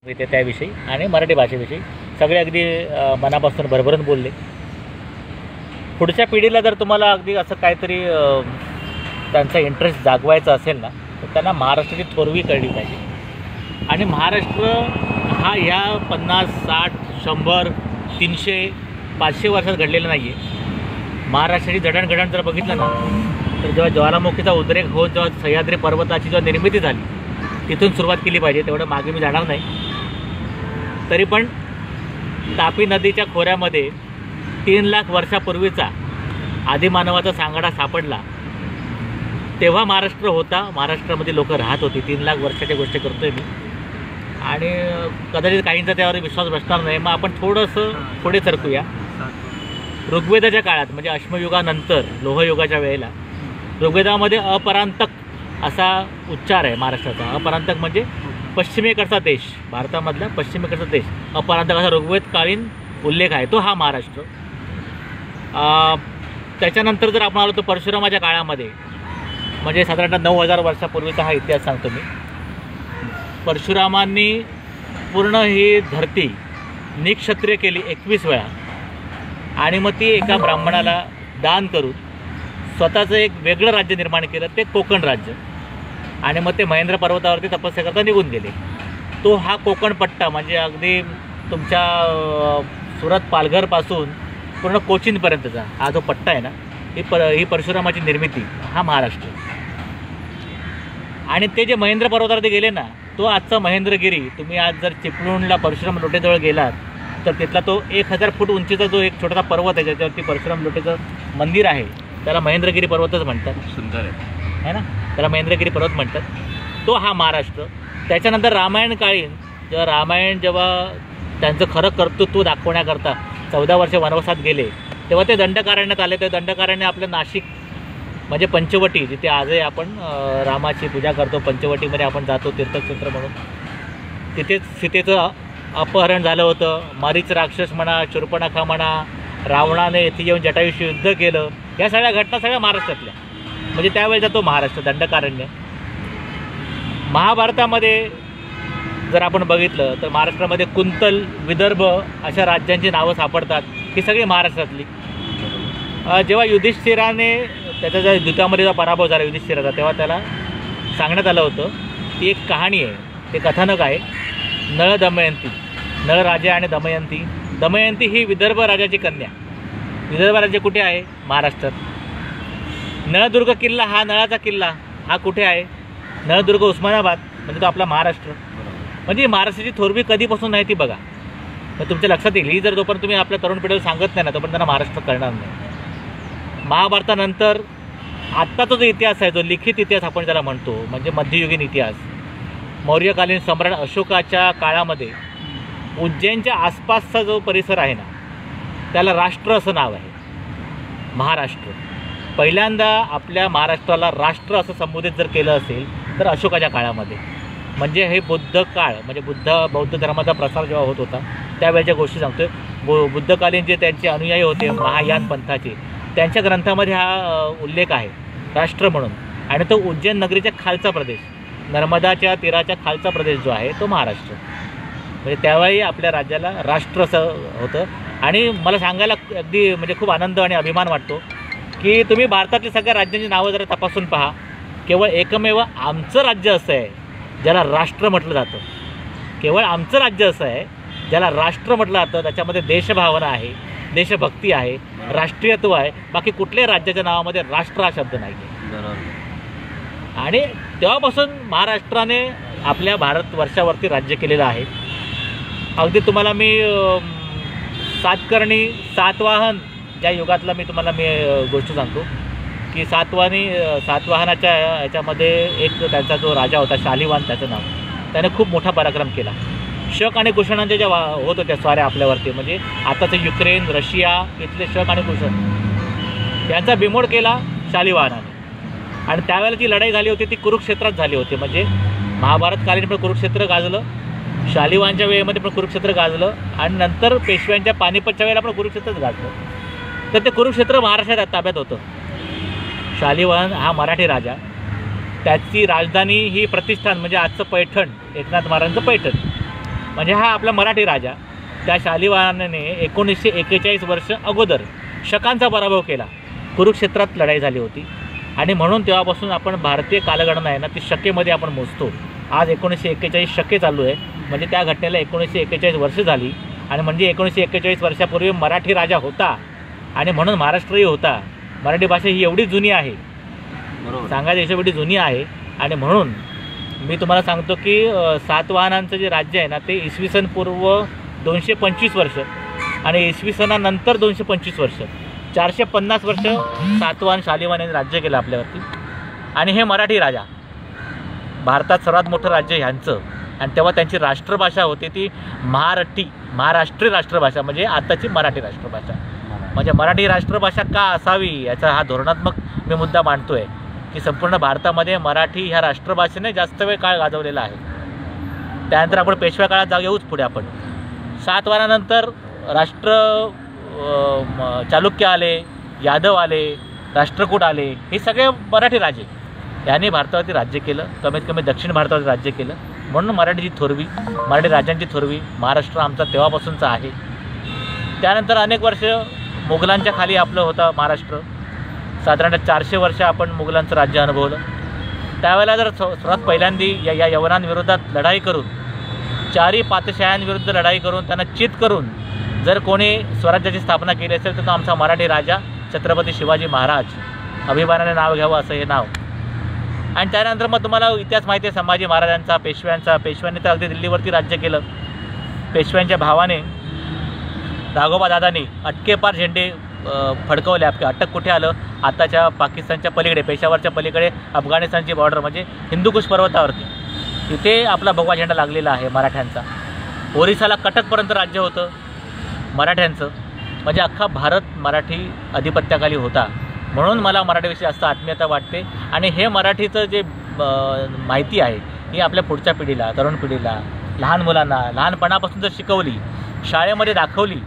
त्याविषयी आणि मराठी भाषेविषयी सगळे अगदी मनापासून भरभरून बोलले. पुढच्या पिढीला जर तुम्हाला अगदी असं काहीतरी त्यांचा इंटरेस्ट जागवायचा असेल ना, तर त्यांना महाराष्ट्राची थोरवी कळली पाहिजे. आणि महाराष्ट्र हा ह्या 50, 60, 100, 300, 500 वर्षात घडलेलं नाही आहे. महाराष्ट्राची जडणघडण जर बघितलं ना, तर जेव्हा ज्वालामुखीचा उद्रेक होत जेव्हा सह्याद्री पर्वताची जेव्हा निर्मिती झाली, तिथून सुरुवात केली पाहिजे. तेवढं मागे मी जाणार नाही. तरी पण तापी नदीच्या खोऱ्यामध्ये 3 लाख वर्षापूर्वीचा आदिमानवाचा सांगाडा सापडला. तेव्हा महाराष्ट्र होता, महाराष्ट्रामध्ये लोक राहत होती. 3 लाख वर्षाच्या गोष्टी करतोय मी. आणि कदाचित काहींचा त्यावर विश्वास बसणार नाही. मग आपण थोडंसं पुढे सरकूया. ऋग्वेदाच्या काळात म्हणजे अश्मयुगानंतर लोहयुगाच्या वेळेला ऋग्वेदामध्ये अपरांतक असा उच्चार आहे महाराष्ट्राचा. अपरांतक म्हणजे पश्चिमेकडचा देश, भारतामधला पश्चिमेकडचा देश, अपरांतक असा ऋग्वेदकालीन उल्लेख आहे. तो हा महाराष्ट्र. त्याच्यानंतर जर आपण आलो तर परशुरामाच्या काळामध्ये म्हणजे साधारणतः 9000 वर्षापूर्वीचा हा इतिहास सांगतो मी. परशुरामांनी पूर्ण ही धरती निक्षत्रिय केली 21 वेळा आणि मग ती एका ब्राह्मणाला दान करून स्वतःचं एक वेगळं राज्य निर्माण केलं, ते कोकण राज्य. आणि मग ते महेंद्र पर्वतावरती तपस्या करता निघून गेले. तो हा कोकण पट्टा म्हणजे अगदी तुमच्या सुरत पालघरपासून पूर्ण कोचीनपर्यंतचा हा जो पट्टा आहे ना, ही परशुरामाची निर्मिती, हा महाराष्ट्र. आणि ते जे महेंद्र पर्वतावरती गेले ना, तो आजचा महेंद्रगिरी. तुम्ही आज जर चिपळूणला परशुराम लोटेजवळ गेलात तर तिथला तो 1000 फूट उंचीचा जो एक छोटासा पर्वत आहे ज्याच्यावरती परशुराम लोटेचं मंदिर आहे, त्याला महेंद्रगिरी पर्वतच म्हणतात. सुंदर आहे ना, त्याला महेंद्रगिरी पर्वत म्हणतात. तो हा महाराष्ट्र. त्याच्यानंतर रामायण काळीन जेव्हा त्यांचं खरं कर्तृत्व दाखवण्याकरता 14 वर्ष वनवासात गेले, तेव्हा ते दंडकारण्यात आले. ते दंडकारण्य आपलं नाशिक म्हणजे पंचवटी, जिथे आजही आपण रामाची पूजा करतो. पंचवटीमध्ये आपण जातो तीर्थक्षेत्र म्हणून. तिथेच सीतेचं अपहरण झालं होतं. मारीच राक्षस म्हणा, शूर्पणखा म्हणा, रावणाने येथे येऊन जटायूशी युद्ध केलं. या सगळ्या घटना सगळ्या महाराष्ट्रातल्या. म्हणजे त्यावेळेचा तो महाराष्ट्र दंडकारण्य. महाभारतामध्ये जर आपण बघितलं तर महाराष्ट्रामध्ये कुंतल, विदर्भ अशा राज्यांची नावं सापडतात. ही सगळी महाराष्ट्रातली. जेव्हा युधिष्ठिराने त्याच्या ज्या युद्धामध्ये जेव्हा पराभव झाला युधिष्ठिराचा, तेव्हा त्याला सांगण्यात आलं होतं, ती एक कहाणी आहे, ते कथानक आहे. नळ दमयंती, नळ राजा आणि दमयंती. दमयंती ही विदर्भ राजाची कन्या. विदर्भ राज्य कुठे आहे? महाराष्ट्रात. नळदुर्ग किल्ला, हा नळाचा किल्ला, हा कुठे आहे? नळदुर्ग, उस्मानाबाद. म्हणजे तो आपला महाराष्ट्र. म्हणजे महाराष्ट्राची थोरवी कधीपासून आहे ती बघा. मग तुमच्या लक्षात येईल. ही जर जोपर्यंत तुम्ही आपल्या तरुण पिढीला सांगत नाही ना, तोपर्यंत त्यांना महाराष्ट्र कळणार नाही. महाभारतानंतर आत्ताचा जो इतिहास आहे, जो लिखित इतिहास आपण त्याला म्हणतो, म्हणजे मध्ययुगीन इतिहास, मौर्यकालीन सम्राट अशोकाच्या काळामध्ये उज्जैनच्या आसपासचा जो परिसर आहे ना, त्याला राष्ट्र असं नाव आहे, महाराष्ट्र. पहिल्यांदा आपल्या महाराष्ट्राला राष्ट्र असं संबोधित जर केलं असेल तर अशोकाच्या काळामध्ये. म्हणजे हे बुद्ध काळ, म्हणजे बौद्ध धर्माचा प्रसार जेव्हा होत होता त्यावेळेच्या गोष्टी सांगतोय. बुद्धकालीन जे त्यांचे अनुयायी होते महायान पंथाचे, त्यांच्या ग्रंथामध्ये हा उल्लेख आहे राष्ट्र म्हणून. आणि तो उज्जैन नगरीच्या खालचा प्रदेश, नर्मदाच्या तीराच्या खालचा प्रदेश जो आहे तो महाराष्ट्र. म्हणजे त्यावेळी आपल्या राज्याला राष्ट्र असं होतं. आणि मला सांगायला अगदी म्हणजे खूप आनंद आणि अभिमान वाटतो की तुम्ही भारतातल्या सगळ्या राज्यांची नावं जरा तपासून पहा. केवळ एकमेव आमचं राज्य असं आहे ज्याला राष्ट्र म्हटलं जातं. केवळ आमचं राज्य असं आहे ज्याला राष्ट्र म्हटलं जातं. त्याच्यामध्ये देशभावना आहे, देशभक्ती आहे, राष्ट्रीयत्व आहे. बाकी कुठल्याही राज्याच्या नावामध्ये राष्ट्र हा शब्द नाही आहे. आणि तेव्हापासून महाराष्ट्राने आपल्या भारतवर्षावरती राज्य केलेलं आहे. अगदी तुम्हाला मी सातकर्णी, सातवाहन ज्या युगातला मी तुम्हाला गोष्ट सांगतो की सातवाहनाच्या ह्याच्यामध्ये एक त्यांचा जो राजा होता शालिवाहन त्याचं नाव, त्याने खूप मोठा पराक्रम केला. शक आणि कुषाणांच्या ज्या होत होत्या स्वाऱ्या आपल्यावरती, म्हणजे आताचं युक्रेन, रशिया इथले शक आणि कुषाण, यांचा बिमोड केला शालिवाहनाने. आणि त्यावेळेला जी लढाई झाली होती ती कुरुक्षेत्रात झाली होती. म्हणजे महाभारतकालीन पण कुरुक्षेत्र गाजलं, शालिवाहनच्या वेळेमध्ये पण कुरुक्षेत्र गाजलं, आणि नंतर पेशव्यांच्या पानिपतच्या वेळेला पण कुरुक्षेत्रच गाजलं. तर ते कुरुक्षेत्र महाराष्ट्रात ताब्यात होतं. शालिवाहन हा मराठी राजा, त्याची राजधानी ही प्रतिष्ठान म्हणजे आजचं पैठण, एकनाथ महाराजांचं पैठण, म्हणजे हा आपला मराठी राजा त्या शालिवाहनाने 1941 वर्ष अगोदर शकांचा पराभव केला. कुरुक्षेत्रात लढाई झाली होती आणि म्हणून तेव्हापासून आपण भारतीय कालगणना आहे ना ती शकेमध्ये आपण मोजतो. आज 1941 शके चालू आहे, म्हणजे त्या घटनेला 1941 वर्ष झाली. आणि म्हणजे 1941 वर्षापूर्वी मराठी राजा होता आणि म्हणून महाराष्ट्रही होता. मराठी भाषा ही एवढी जुनी आहे, सांगायचं याच्याएवढी जुनी आहे. आणि म्हणून मी तुम्हाला सांगतो की सातवाहनांचं जे राज्य आहे ना ते इसवी सन पूर्व 225 वर्ष आणि इसवी सनानंतर 225 वर्ष, 450 वर्ष सातवाहन शालिवाहन यांनी राज्य केलं आपल्यावरती. आणि हे मराठी राजा, भारतात सर्वात मोठं राज्य ह्यांचं. आणि तेव्हा त्यांची राष्ट्रभाषा होती ती महाराष्ट्रीय राष्ट्रभाषा, म्हणजे आताची मराठी राष्ट्रभाषा. म्हणजे मराठी राष्ट्रभाषा का असावी याचा हा धोरणात्मक मी मुद्दा मांडतो आहे की संपूर्ण भारतामध्ये मराठी ह्या राष्ट्रभाषेने जास्त वेळ काळ गाजवलेला आहे. त्यानंतर आपण पेशव्या काळात येऊच पुढे. आपण सातवाहनानंतर चालुक्य आले, यादव आले, राष्ट्रकूट आले, हे सगळे मराठी राजे यांनी भारतावरती राज्य केलं, कमीत कमी दक्षिण भारतावरती राज्य केलं. म्हणून मराठी राज्यांची थोरवी महाराष्ट्र आमचा तेव्हापासूनचा आहे. त्यानंतर अनेक वर्ष मुघलांच्या खाली आपलं होतं महाराष्ट्र. साधारणतः 400 वर्ष आपण मुघलांचं राज्य अनुभवलं. त्यावेळेला जर सर्वात पहिल्यांदी या यवनांविरोधात लढाई करून, चारी पातशाह्यांविरुद्ध लढाई करून, त्यांना चित करून जर कोणी स्वराज्याची स्थापना केली असेल तर तो आमचा मराठी राजा छत्रपती शिवाजी महाराज. अभिमानाने नाव घ्यावं असं हे नाव. आणि त्यानंतर मग तुम्हाला इतिहास माहिती आहे संभाजी महाराजांचा, पेशव्यांनी तर अगदी दिल्लीवरती राज्य केलं. पेशव्यांच्या भावाने राघोबा दादांनी अटकेपार झेंडे फडकवले. अटक कुठे आलं? आताच्या पाकिस्तानच्या पलीकडे, पेशावरच्या पलीकडे अफगाणिस्तानची बॉर्डर म्हणजे हिंदुकुश पर्वतावरती, तिथे आपला भगवा झेंडा लागलेला आहे मराठ्यांचा. ओरिसाला कटकपर्यंत राज्य होतं मराठ्यांचं. म्हणजे अख्खा भारत मराठी अधिपत्याखाली होता. म्हणून मला मराठीविषयी जास्त आत्मीयता वाटते. आणि हे मराठीचं जे माहिती आहे ही आपल्या पुढच्या पिढीला, तरुण पिढीला, लहान मुलांना लहानपणापासून जर शिकवली, शाळेमध्ये दाखवली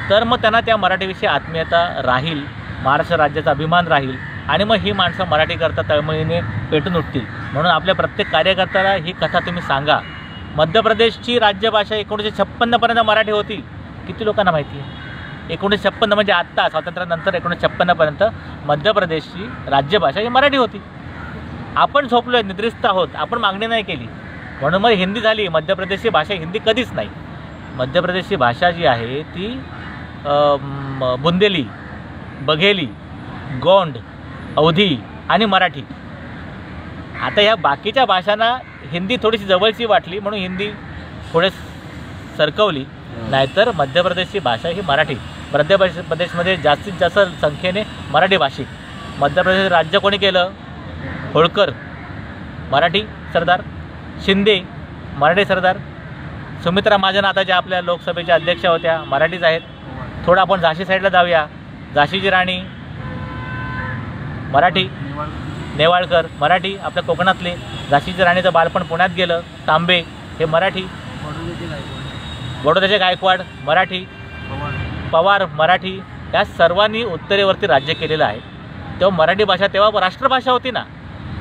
तर मग त्यांना त्या मराठीविषयी आत्मीयता राहील, महाराष्ट्र राज्याचा अभिमान राहील. आणि मग ही माणसं मराठीकरता तळमळीने पेटून उठतील. म्हणून आपल्या प्रत्येक कार्यकर्त्याला ही कथा तुम्ही सांगा. मध्य प्रदेशची राज्यभाषा 1956पर्यंत मराठी होती. किती लोकांना माहिती आहे? 1956 म्हणजे आत्ता स्वातंत्र्यानंतर 1956पर्यंत मध्य प्रदेशची राज्यभाषा ही मराठी होती. आपण झोपलो आहे, निद्रिस्त आहोत, आपण मागणी नाही केली म्हणून मग हिंदी झाली. मध्य प्रदेशची भाषा हिंदी कधीच नाही. मध्य प्रदेशची भाषा जी आहे ती बुंदेली, बघेली, गोंड, अवधी आणि मराठी. आता ह्या बाकीच्या भाषांना हिंदी थोडीशी जवळची वाटली म्हणून हिंदी थोडे सरकवली, नाहीतर मध्य प्रदेशची भाषा ही मराठी. मध्य प्रदेशमध्ये जास्तीत जास्त संख्येने मराठी भाषिक. मध्य प्रदेश राज्य कोणी केलं? होळकर मराठी सरदार, शिंदे मराठी सरदार, सुमित्रा महाजन आता ज्या आपल्या लोकसभेच्या अध्यक्षा होत्या मराठीच आहेत. थोडं आपण झाशी साईडला जाऊया. झाशीची राणी मराठी, नेवाळकर मराठी, आपल्या कोकणातले. झाशीच्या राणीचं बालपण पुण्यात गेलं, तांबे हे मराठी. बडोद्याचे गायकवाड मराठी, पवार मराठी. या सर्वांनी उत्तरेवरती राज्य केलेलं आहे. तेव्हा मराठी भाषा तेव्हा राष्ट्रभाषा होती ना.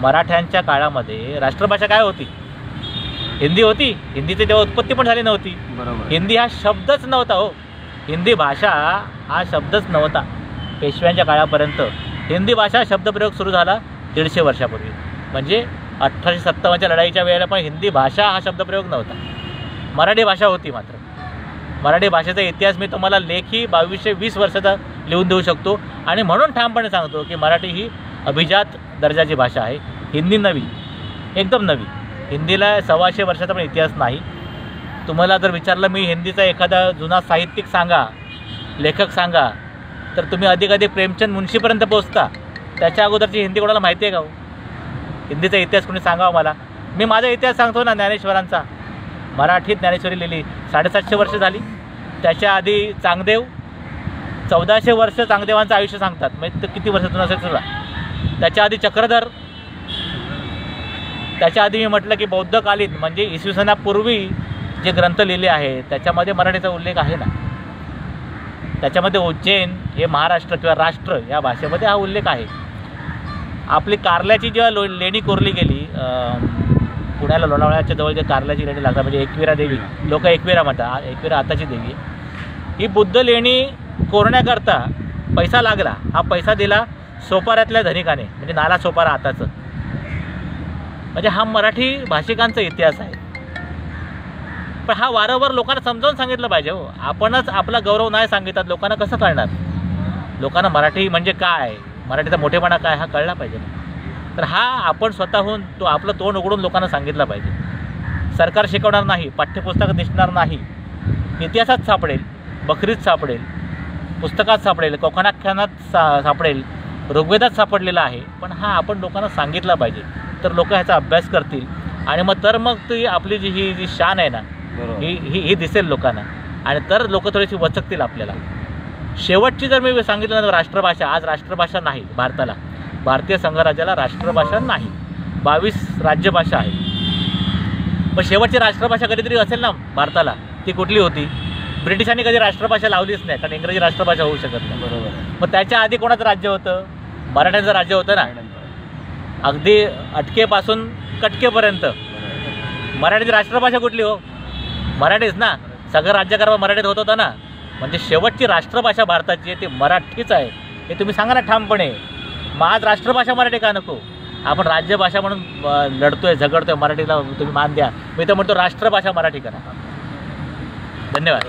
मराठ्यांच्या काळामध्ये राष्ट्रभाषा काय होती? हिंदी होती. हिंदीची तेव्हा उत्पत्ती पण झाली नव्हती. हिंदी हा शब्दच नव्हता हो. हिंदी भाषा हा शब्दच नव्हता. पेशव्यांच्या काळापर्यंत हिंदी भाषा शब्दप्रयोग सुरू झाला 150 वर्षापूर्वी. म्हणजे 1857च्या लढाईच्या वेळेला पण हिंदी भाषा हा शब्दप्रयोग नव्हता. मराठी भाषा होती. मात्र मराठी भाषेचा इतिहास मी तुम्हाला लेखी 2220 वर्षाचा लिहून देऊ शकतो. आणि म्हणून ठामपणे सांगतो की मराठी ही अभिजात दर्जाची भाषा आहे. हिंदी नवी, एकदम नवी. हिंदीला 125 वर्षाचा पण इतिहास नाही. तुम्हाला जर विचारलं मी हिंदीचा एखादा जुना साहित्यिक सांगा, लेखक सांगा, तर तुम्ही अधिक प्रेमचंद मुंशीपर्यंत पोहोचता. त्याच्या अगोदरची हिंदी कोणाला माहिती आहे का हो? हिंदीचा इतिहास कोणी सांगावा मला. मी माझा इतिहास सांगतो ना, ज्ञानेश्वरांचा. मराठीत ज्ञानेश्वरी लिहिली, 750 वर्ष झाली. त्याच्या आधी चांगदेव, 1400 वर्ष चांगदेवांचं आयुष्य सांगतात. म्हणजे किती वर्षातून असेल सुद्धा. त्याच्या आधी चक्रधर. त्याच्या आधी मी म्हटलं की बौद्धकालीन म्हणजे इसवी सनापूर्वी जे ग्रंथ लिहिले आहे त्याच्यामध्ये मराठीचा उल्लेख आहे ना. त्याच्यामध्ये उज्जैन हे महाराष्ट्र किंवा राष्ट्र या भाषेमध्ये हा उल्लेख आहे. आपली कारल्याची जेव्हा लेणी कोरली गेली पुण्याला लोणावळ्याच्या जवळ जे कारल्याची लेणी लागतात म्हणजे एकविरा देवी, लोक एकविरा म्हणतात, एकविरा आताची देवी, ही बुद्ध लेणी कोरण्याकरता पैसा लागला. हा पैसा दिला सोपाऱ्यातल्या धनिकाने, म्हणजे नाला सोपारा आताचं. म्हणजे हा मराठी भाषिकांचा इतिहास आहे. पण हा वारंवार लोकांना समजावून सांगितलं पाहिजे. हो, आपणच आपला गौरव नाही सांगितलं लोकांना कसं कळणार? लोकांना मराठी म्हणजे काय, मराठीचा मोठेपणा काय हा कळला पाहिजे. तर हा आपण स्वतःहून तो आपलं तोंड उघडून लोकांना सांगितलं पाहिजे. सरकार शिकवणार नाही, पाठ्यपुस्तकात दिसणार नाही, इतिहासात सापडेल, बकरीत सापडेल, पुस्तकात सापडेल, कोकणाख्यानात सापडेल, ऋग्वेदात सापडलेला आहे. पण हा आपण लोकांना सांगितला पाहिजे, तर लोक ह्याचा अभ्यास करतील आणि मग ती आपली जी शान आहे ना ही दिसेल लोकांना, आणि तर लोक थोडीशी वचकतील आपल्याला. शेवटची जर मी सांगितलं ना, राष्ट्रभाषा, आज राष्ट्रभाषा नाही भारताला, भारतीय संघराज्याला राष्ट्रभाषा नाही, 22 राज्यभाषा आहे. पण शेवटची राष्ट्रभाषा कधीतरी असेल ना भारताला, ती कुठली होती? ब्रिटिशांनी कधी राष्ट्रभाषा लावलीच नाही, कारण इंग्रजी राष्ट्रभाषा होऊ शकत नाही. बरोबर. मग त्याच्या आधी कोणाचं राज्य होतं? मराठ्यांचं राज्य होतं ना, अगदी अटकेपासून कटकेपर्यंत. मराठीची राष्ट्रभाषा कुठली? हो, मराठीच ना. सगळं राज्यकारभार मराठीत होत होता ना. म्हणजे शेवटची राष्ट्रभाषा भारताची आहे ती मराठीच आहे, हे तुम्ही सांगा ना ठामपणे. मग आज राष्ट्रभाषा मराठी का नको? आपण राज्यभाषा म्हणून लढतोय, झगडतोय, मराठीला तुम्ही मान द्या. मी तर म्हणतो राष्ट्रभाषा मराठी करा. धन्यवाद.